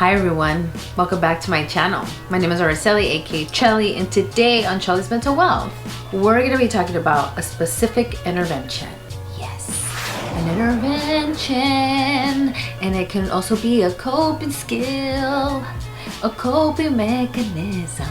Hi everyone, welcome back to my channel. My name is Araceli, aka Chelly, and today on Chelly's Mental Wealth, we're going to be talking about a specific intervention. Yes, an intervention, and it can also be a coping skill, a coping mechanism.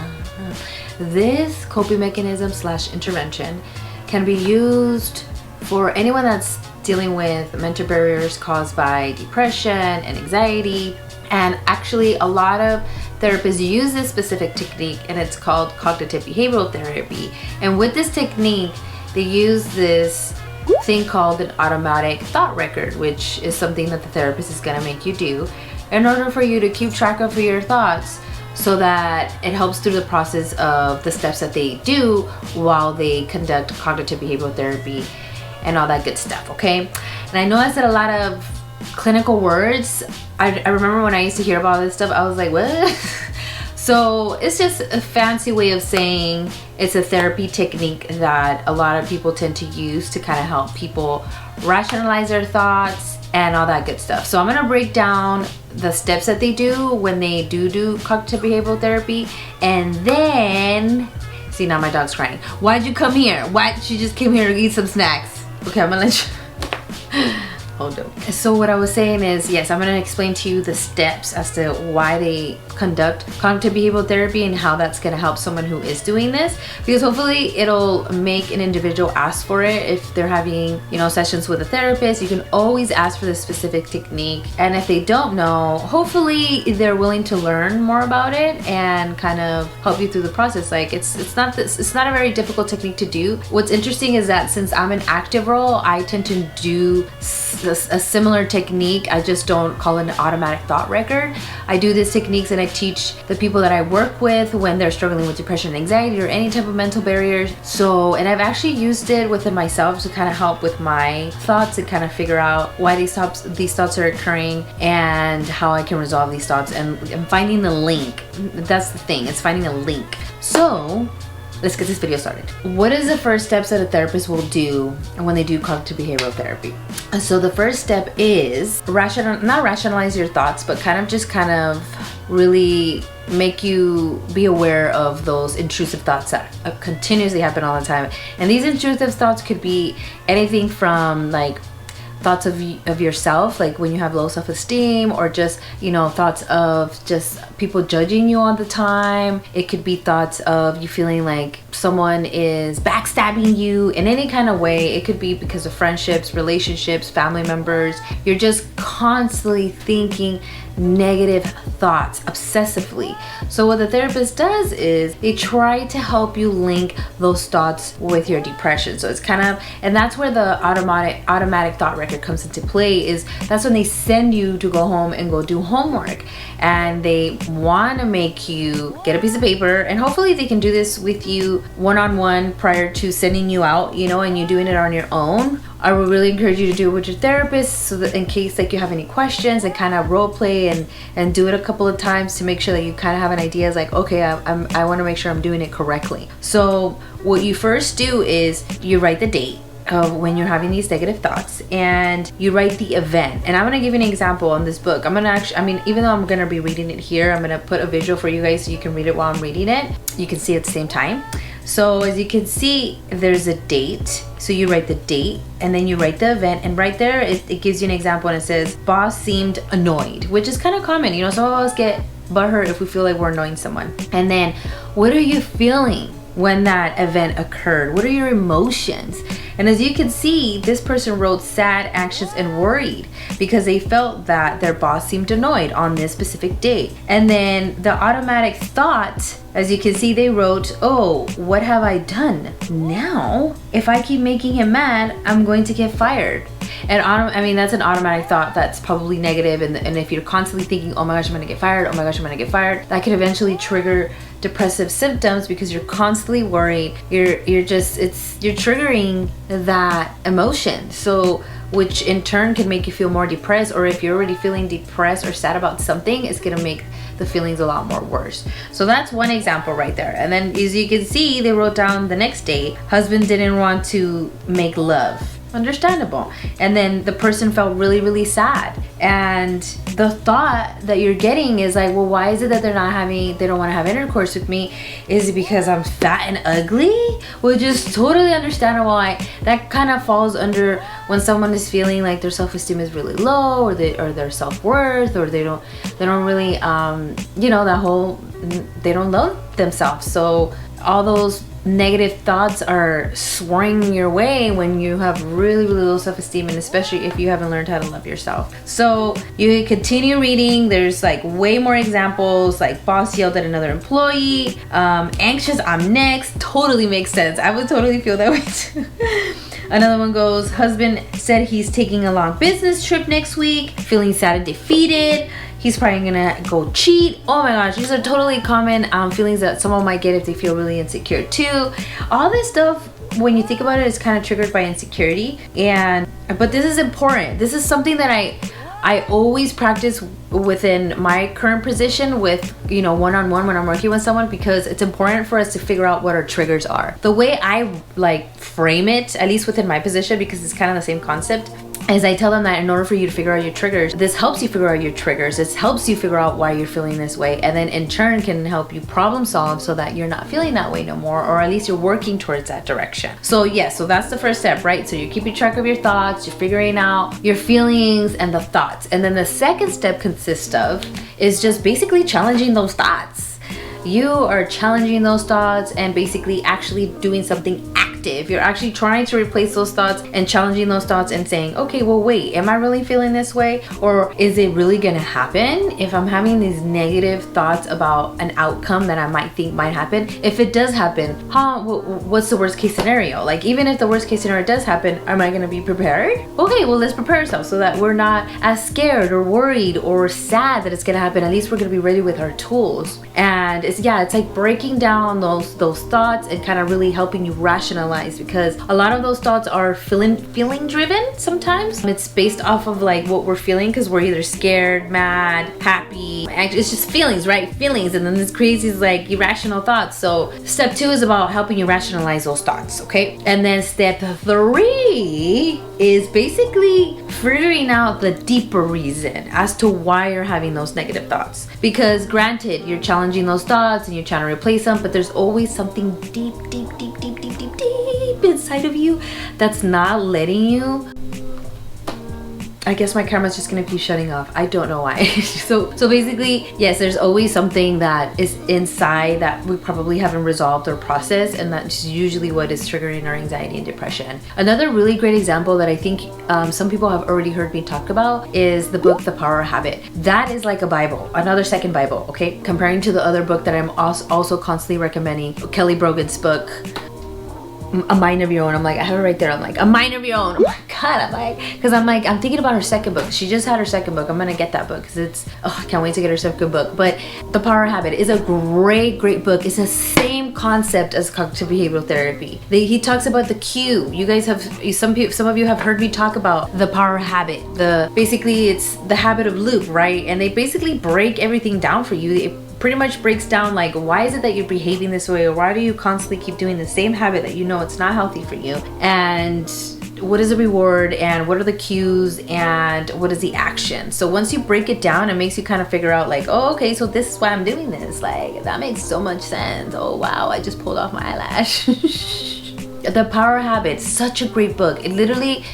This coping mechanism / intervention can be used for anyone that's dealing with mental barriers caused by depression and anxiety. And actually a lot of therapists use this specific technique, and it's called cognitive behavioral therapy. And with this technique, they use this thing called an automatic thought record, which is something that the therapist is going to make you do in order for you to keep track of your thoughts, so that it helps through the process of the steps that they do while they conduct cognitive behavioral therapy and all that good stuff, okay? And I know I said a lot of clinical words. I remember when I used to hear about this stuff, I was like, what? So it's just a fancy way of saying it's a therapy technique that a lot of people tend to use to kind of help people rationalize their thoughts and all that good stuff. So I'm gonna break down the steps that they do when they do cognitive behavioral therapy, and then, see, now my dog's crying. Why'd you come here? Why she just came here to eat some snacks? Okay, I'm gonna let you. Hold up. So what I was saying is, yes, I'm going to explain to you the steps as to why they conduct cognitive behavioral therapy and how that's going to help someone who is doing this, because hopefully it'll make an individual ask for it. If they're having, sessions with a therapist, you can always ask for this specific technique. And if they don't know, hopefully they're willing to learn more about it and kind of help you through the process. Like it's not a very difficult technique to do. What's interesting is that since I'm an active role, I tend to do a similar technique. I just don't call it an automatic thought record. I do these techniques and I teach the people that I work with when they're struggling with depression and anxiety or any type of mental barriers. And I've actually used it within myself to kind of help with my thoughts and kind of figure out why these thoughts are occurring and how I can resolve these thoughts, and finding the link. That's the thing, it's finding a link. So let's get this video started. What is the first steps that a therapist will do when they do cognitive behavioral therapy? So the first step is not rationalize your thoughts, but kind of really make you be aware of those intrusive thoughts that continuously happen all the time. And these intrusive thoughts could be anything from like thoughts of yourself, like when you have low self-esteem, or just thoughts of just people judging you all the time. It could be thoughts of you feeling like someone is backstabbing you in any kind of way. It could be because of friendships, relationships, family members. You're just constantly thinking negative thoughts obsessively. So what the therapist does is they try to help you link those thoughts with your depression. So it's and that's where the automatic thought record comes into play. Is that's when they send you to go home and go do homework, and they want to make you get a piece of paper, and hopefully they can do this with you one-on-one prior to sending you out, and you doing it on your own. I would really encourage you to do it with your therapist, so that in case like you have any questions, and kind of role play and do it a couple of times to make sure that you kind of have an idea. It's like, okay, I want to make sure I'm doing it correctly. So what you first do is you write the date of when you're having these negative thoughts, and you write the event. And I'm going to give you an example on this book. Even though I'm going to be reading it here, I'm going to put a visual for you guys so you can read it while I'm reading it. You can see at the same time. So as you can see, there's a date. So you write the date and then you write the event, and right there it gives you an example, and it says boss seemed annoyed, which is kind of common. Some of us get butthurt if we feel like we're annoying someone. And then what are you feeling when that event occurred? What are your emotions? And as you can see, this person wrote sad, anxious, and worried because they felt that their boss seemed annoyed on this specific day. And then the automatic thought, as you can see, they wrote, oh, what have I done? Now, if I keep making him mad, I'm going to get fired. And that's an automatic thought that's probably negative. And if you're constantly thinking, oh my gosh, I'm gonna get fired, oh my gosh, I'm gonna get fired, that could eventually trigger depressive symptoms, because you're constantly worried. You're triggering that emotion. So which in turn can make you feel more depressed, or if you're already feeling depressed or sad about something, it's gonna make the feelings a lot more worse. So that's one example right there. And then as you can see, they wrote down the next day, husband didn't want to make love. understandable. And then the person felt really, really sad. And the thought that you're getting is like, well, why is it that they don't want to have intercourse with me? Is it because I'm fat and ugly? Which is totally understandable. That kind of falls under when someone is feeling like their self-esteem is really low, or their self-worth, or they don't really they don't love themselves. So all those negative thoughts are swirling your way when you have really, really low self-esteem, and especially if you haven't learned how to love yourself. So you continue reading. There's like way more examples, like boss yelled at another employee, anxious, I'm next. Totally makes sense. I would totally feel that way too. Another one goes, husband said he's taking a long business trip next week, feeling sad and defeated. He's probably gonna go cheat. Oh my gosh, these are totally common feelings that someone might get if they feel really insecure too. All this stuff, when you think about it, is kind of triggered by insecurity. But this is important. This is something that I always practice within my current position with, one-on-one when I'm working with someone, because it's important for us to figure out what our triggers are. The way I frame it, at least within my position, because it's kind of the same concept, is I tell them that in order for you to figure out your triggers, this helps you figure out your triggers. This helps you figure out why you're feeling this way, and then in turn can help you problem solve so that you're not feeling that way no more, or at least you're working towards that direction. So so that's the first step, right? So you're keeping track of your thoughts, you're figuring out your feelings and the thoughts. And then the second step consists of is just basically challenging those thoughts. You are challenging those thoughts and basically actually doing something active. You're actually trying to replace those thoughts and challenging those thoughts and saying, okay, well, wait, am I really feeling this way? Or is it really gonna happen if I'm having these negative thoughts about an outcome that I might think might happen? If it does happen, what's the worst case scenario? Like, even if the worst case scenario does happen, am I gonna be prepared? Okay, well, let's prepare ourselves so that we're not as scared or worried or sad that it's gonna happen. At least we're gonna be ready with our tools. And it's like breaking down those thoughts and kind of really helping you rationalize, because a lot of those thoughts are feeling driven. Sometimes it's based off of what we're feeling, because we're either scared, mad, happy. It's just feelings, right? Feelings. And then this creates these irrational thoughts. So step 2 is about helping you rationalize those thoughts, okay? And then step 3 is basically figuring out the deeper reason as to why you're having those negative thoughts. Because granted, you're challenging those thoughts and you're trying to replace them, but there's always something deep inside of you that's not letting you. I guess my camera's just gonna keep shutting off. I don't know why. So basically, yes, there's always something that is inside that we probably haven't resolved or processed, and that's usually what is triggering our anxiety and depression. Another really great example that I think some people have already heard me talk about is the book The Power of Habit. That is like a Bible, another second Bible, okay? Comparing to the other book that I'm also constantly recommending, Kelly Brogan's book, A Mind of Your Own. I have it right there. A Mind of Your Own. Oh my God, I'm thinking about her second book. She just had her second book. I'm gonna get that book because I can't wait to get her second book. But The Power of Habit is a great book. It's the same concept as cognitive behavioral therapy. He talks about the cue. You guys have, some of you have heard me talk about The Power of Habit. Basically it's the habit of loop, right? And they basically break everything down for you. It pretty much breaks down why is it that you're behaving this way, or why do you constantly keep doing the same habit that you know it's not healthy for you, and what is the reward, and what are the cues, and what is the action. So once you break it down, it makes you kind of figure out oh, okay, so this is why I'm doing this. That makes so much sense. Oh wow, I just pulled off my eyelash. The Power of Habit, such a great book. It literally,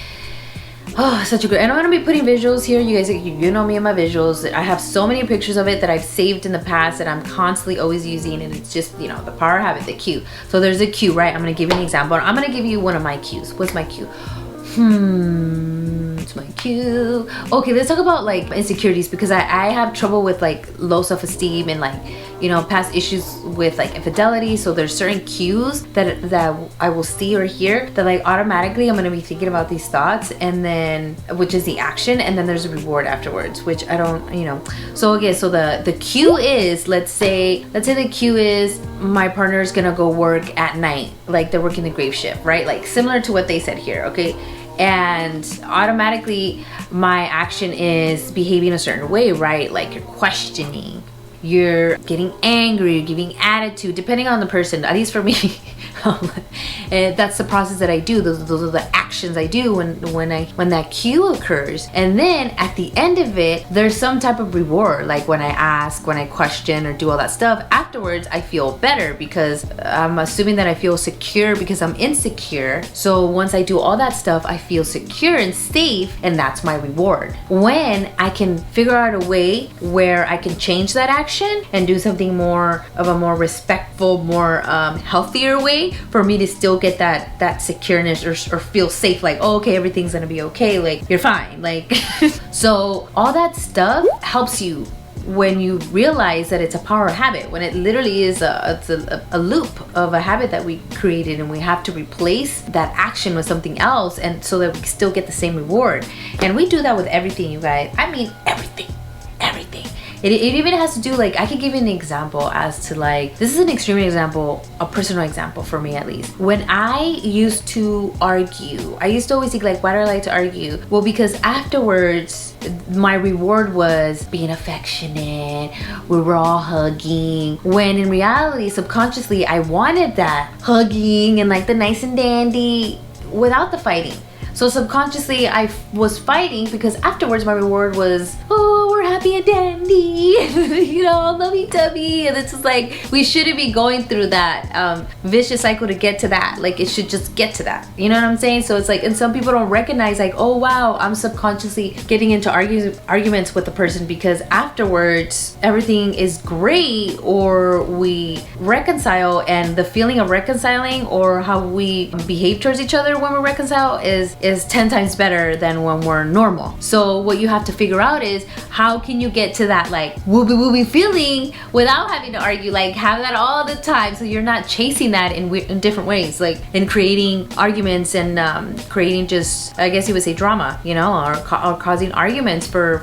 such a good, and I'm gonna be putting visuals here. You guys, you know me and my visuals. I have so many pictures of it that I've saved in the past that I'm constantly always using, and it's just, The Power of Habit, the cue. So there's a cue, right? I'm gonna give you an example. I'm gonna give you one of my cues. What's my cue? It's my cue. Okay, let's talk about insecurities, because I have trouble with low self-esteem and past issues with infidelity. So there's certain cues that I will see or hear that automatically I'm gonna be thinking about these thoughts, and then which is the action, and then there's a reward afterwards, which I don't, So okay, so the cue is, let's say the cue is my partner is gonna go work at night, they're working the grave shift, right? Similar to what they said here, okay? And automatically my action is behaving a certain way, right? You're questioning, you're getting angry, you're giving attitude, depending on the person. At least for me, And that's the process that I do. Those are the actions I do when that cue occurs. And then at the end of it, there's some type of reward. Like when I ask, when I question or do all that stuff, afterwards I feel better because I'm assuming that I feel secure because I'm insecure. So once I do all that stuff, I feel secure and safe, and that's my reward. When I can figure out a way where I can change that action and do something more of a more respectful, more healthier way for me to still get that secureness or feel safe, like, oh, okay, everything's gonna be okay, like you're fine, like so all that stuff helps you when you realize that it's a power habit, when it literally is a loop of a habit that we created, and we have to replace that action with something else, and so that we still get the same reward. And we do that with everything, you guys. I mean everything. It even has to do, like, I can give you an example as to, like, this is an extreme example, a personal example for me at least. When I used to argue, I used to always think, like, why do I like to argue? Well, because afterwards, my reward was being affectionate, we were all hugging, when in reality, subconsciously, I wanted that hugging and like the nice and dandy without the fighting. So subconsciously I was fighting because afterwards my reward was, oh, we're happy and dandy, you know, lovey-dovey. And it's just like, we shouldn't be going through that vicious cycle to get to that. Like, it should just get to that. You know what I'm saying? So it's like, and some people don't recognize, like, oh wow, I'm subconsciously getting into arguments with the person because afterwards everything is great, or we reconcile, and the feeling of reconciling or how we behave towards each other when we reconcile is 10 times better than when we're normal. So what you have to figure out is, how can you get to that like wooby feeling without having to argue? Like, have that all the time, so you're not chasing that in different ways, like in creating arguments and creating just, I guess you would say, drama, you know, or causing arguments for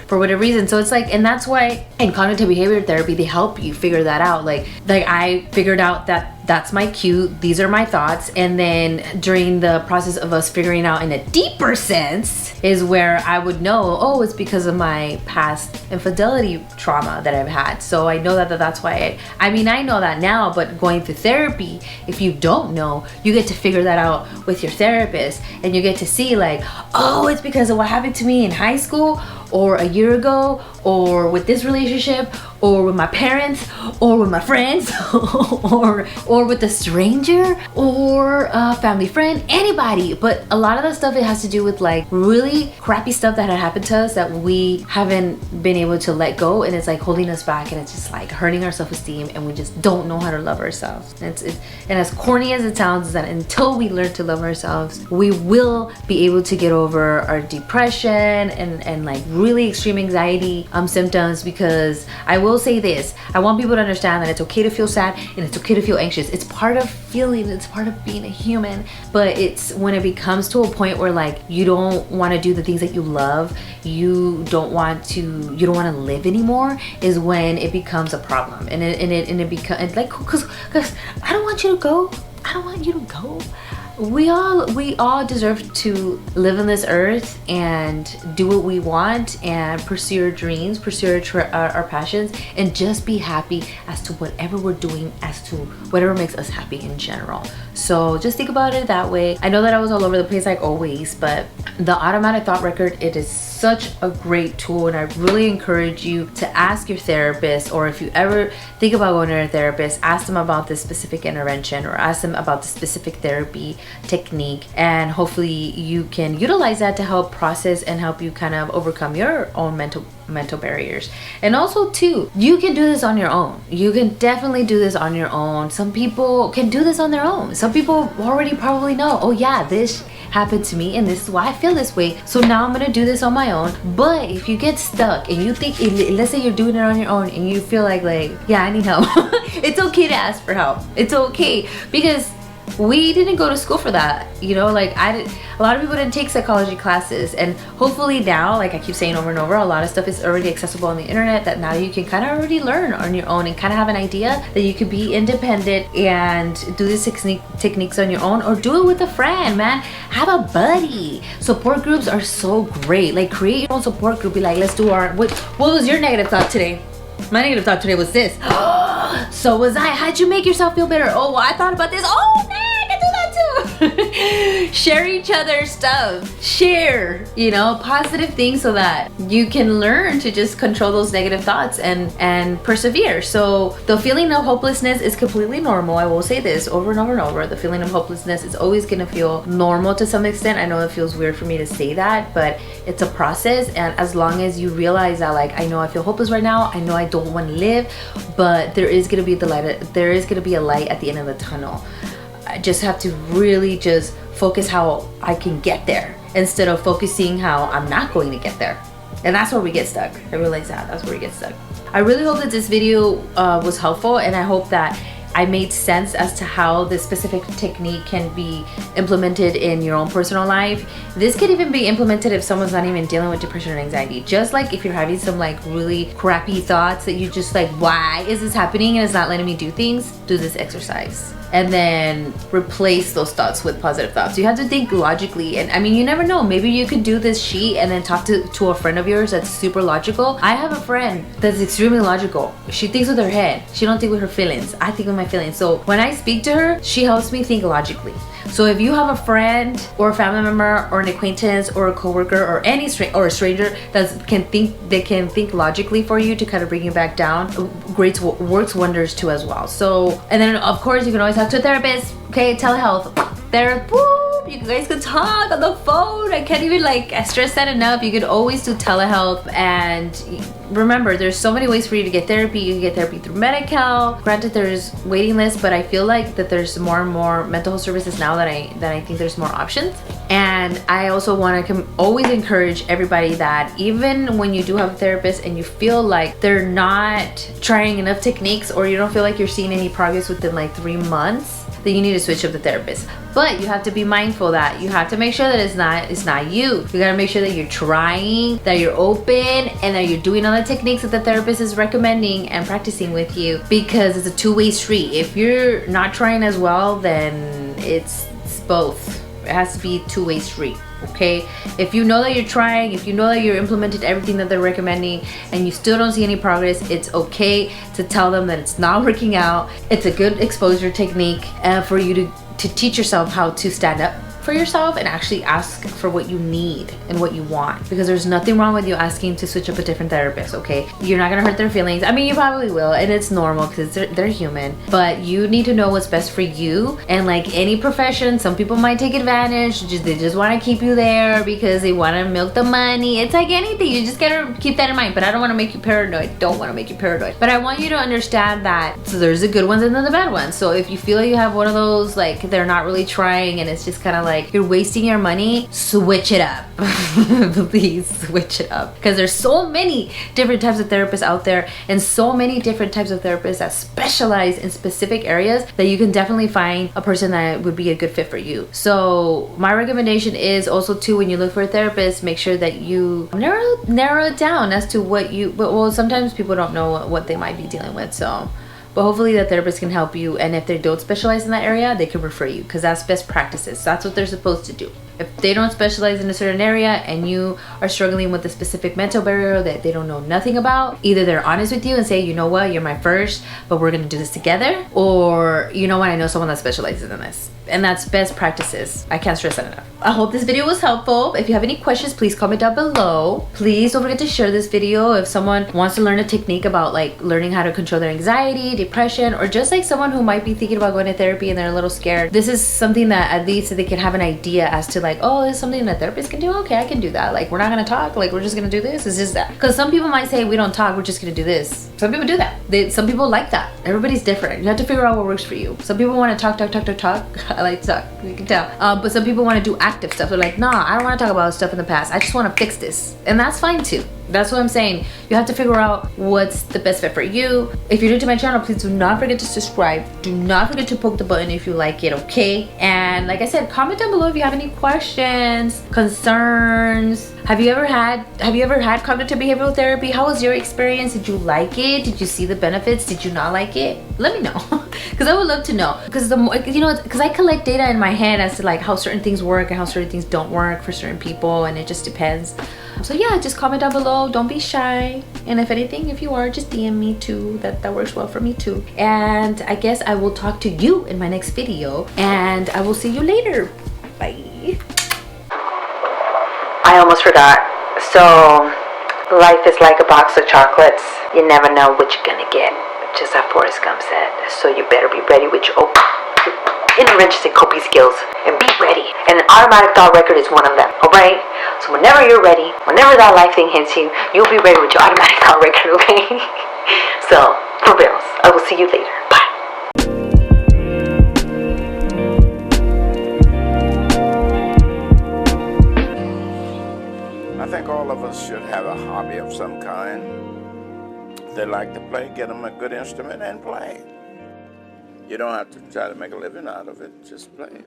whatever reason. So it's like, and that's why in cognitive behavior therapy they help you figure that out. Like I figured out that that's my cue, these are my thoughts, and then during the process of us figuring out in a deeper sense is where I would know, oh, it's because of my past infidelity trauma that I've had. So I know that's why I know that now, but going through therapy, if you don't know, you get to figure that out with your therapist, and you get to see, like, oh, it's because of what happened to me in high school, or a year ago, or with this relationship, or with my parents, or with my friends, or with a stranger, or a family friend, anybody. But a lot of the stuff, it has to do with like really crappy stuff that had happened to us that we haven't been able to let go, and it's like holding us back, and it's just like hurting our self-esteem, and we just don't know how to love ourselves. And as corny as it sounds, is that until we learn to love ourselves, we will be able to get over our depression and like really extreme anxiety symptoms. Because I will say this, I want people to understand that it's okay to feel sad and it's okay to feel anxious. It's part of feeling, it's part of being a human. But it's when it becomes to a point where like you don't want to do the things that you love, you don't want to live anymore, is when it becomes a problem. And it becomes like, because I don't want you to go. I don't want you to go. We all deserve to live on this earth and do what we want and pursue our dreams, pursue our passions, and just be happy as to whatever we're doing, as to whatever makes us happy in general. So just think about it that way. I know that I was all over the place like always, but the automatic thought record, it is such a great tool, and I really encourage you to ask your therapist, or if you ever think about going to a therapist, ask them about this specific intervention, or ask them about the specific therapy technique, and hopefully you can utilize that to help process and help you kind of overcome your own mental barriers. And also too, you can do this on your own. You can definitely do this on your own. Some people can do this on their own. Some people already probably know, oh yeah, this happened to me and this is why I feel this way, so now I'm gonna do this on my own. But if you get stuck and you think, let's say you're doing it on your own and you feel like yeah, I need help, it's okay to ask for help. It's okay, because we didn't go to school for that, you know, like a lot of people didn't take psychology classes, and hopefully now, like I keep saying over and over, a lot of stuff is already accessible on the internet that now you can kind of already learn on your own and kind of have an idea that you could be independent and do these techniques on your own, or do it with a friend, man. Have a buddy. Support groups are so great. Like, create your own support group. Be like, let's do what was your negative thought today? My negative thought today was this. So was I. How'd you make yourself feel better? Oh, well, I thought about this. Oh, no. share each other's stuff. Share, you know, positive things so that you can learn to just control those negative thoughts and persevere. So the feeling of hopelessness is completely normal. I will say this over and over and over. The feeling of hopelessness is always going to feel normal to some extent. I know it feels weird for me to say that, but it's a process. And as long as you realize that, like, I know I feel hopeless right now, I know I don't want to live, but there is going to be the light. There is going to be a light at the end of the tunnel. I just have to really just focus how I can get there instead of focusing how I'm not going to get there. And that's where we get stuck. I realize that's where we get stuck. I really hope that this video was helpful, and I hope that I made sense as to how this specific technique can be implemented in your own personal life. This could even be implemented if someone's not even dealing with depression or anxiety. Just like if you're having some like really crappy thoughts that you just like, why is this happening and it's not letting me do things? Do this exercise. And then replace those thoughts with positive thoughts. You have to think logically. And I mean, you never know. Maybe you could do this sheet and then talk to a friend of yours that's super logical. I have a friend that's extremely logical. She thinks with her head. She don't think with her feelings. I think with my feelings. So when I speak to her, she helps me think logically. So if you have a friend or a family member or an acquaintance or a coworker or any or a stranger that can think logically for you to kind of bring you back down, works wonders too as well. So, and then of course you can always talk to a therapist. Okay, telehealth, you guys can talk on the phone. I can't even like stress that enough. You could always do telehealth. And remember, there's so many ways for you to get therapy. You can get therapy through Medi-Cal. Granted, there's waiting lists, but I feel like that there's more and more mental health services now that I think there's more options. And I also want to always encourage everybody that even when you do have a therapist and you feel like they're not trying enough techniques, or you don't feel like you're seeing any progress within like 3 months, then you need to switch up the therapist. But you have to be mindful that you have to make sure that it's not you. You gotta make sure that you're trying, that you're open, and that you're doing all the techniques that the therapist is recommending and practicing with you, because it's a two-way street. If you're not trying as well, then it's both. It has to be a two-way street. Okay, if you know that you're trying, if you know that you're implemented everything that they're recommending and you still don't see any progress, it's okay to tell them that it's not working out. It's a good exposure technique for you to teach yourself how to stand up for yourself and actually ask for what you need and what you want, because there's nothing wrong with you asking to switch up a different therapist. Okay, you're not gonna hurt their feelings. I mean, you probably will, and it's normal because they're human, but you need to know what's best for you. And like any profession, some people might take advantage. They just want to keep you there because they want to milk the money. It's like anything, you just gotta keep that in mind. But I don't want to make you paranoid. Don't want to make you paranoid, but I want you to understand that there's the good ones and then the bad ones. So if you feel like you have one of those, like they're not really trying and it's just kind of like you're wasting your money, switch it up. Please switch it up, because there's so many different types of therapists out there and so many different types of therapists that specialize in specific areas that you can definitely find a person that would be a good fit for you. So my recommendation is also too, when you look for a therapist, make sure that you narrow it down as to what you, well, sometimes people don't know what they might be dealing with. So but hopefully the therapist can help you, and if they don't specialize in that area, they can refer you, because that's best practices. That's what they're supposed to do. If they don't specialize in a certain area and you are struggling with a specific mental barrier that they don't know nothing about, either they're honest with you and say, you know what, you're my first, but we're gonna do this together, or you know what, I know someone that specializes in this. And that's best practices. I can't stress that enough. I hope this video was helpful. If you have any questions, please comment down below. Please don't forget to share this video if someone wants to learn a technique about like learning how to control their anxiety, depression, or just like someone who might be thinking about going to therapy and they're a little scared. This is something that at least they can have an idea as to like, oh, this is something that a therapist can do. Okay, I can do that. Like, we're not gonna talk, like we're just gonna do this. It's just that. Because some people might say we don't talk, we're just gonna do this. Some people do that. Some people like that. Everybody's different. You have to figure out what works for you. Some people want to talk. I like to talk, you can tell. But some people want to do active stuff. They're like, nah, I don't want to talk about stuff in the past. I just want to fix this. And that's fine too. That's what I'm saying. You have to figure out what's the best fit for you. If you're new to my channel, please do not forget to subscribe. Do not forget to poke the button if you like it, okay? And like I said, comment down below if you have any questions, concerns. Have you ever had cognitive behavioral therapy? How was your experience? Did you like it? Did you see the benefits? Did you not like it? Let me know, because I would love to know. Because the more, you know, because I collect data in my head as to like how certain things work and how certain things don't work for certain people, and it just depends. So yeah, just comment down below. Don't be shy. And if anything, if you are, just DM me too. That works well for me too. And I guess I will talk to you in my next video, and I will see you later. Bye. I almost forgot. So, life is like a box of chocolates. You never know what you're gonna get. Just as Forrest Gump said. So you better be ready with your interventions and coping skills. And be ready. And an automatic thought record is one of them. Alright? So whenever you're ready, whenever that life thing hits you, you'll be ready with your automatic thought record, okay? So, for reals, I will see you later. Bye. I think all of us should have a hobby of some kind. If they like to play, get them a good instrument and play. You don't have to try to make a living out of it, just play.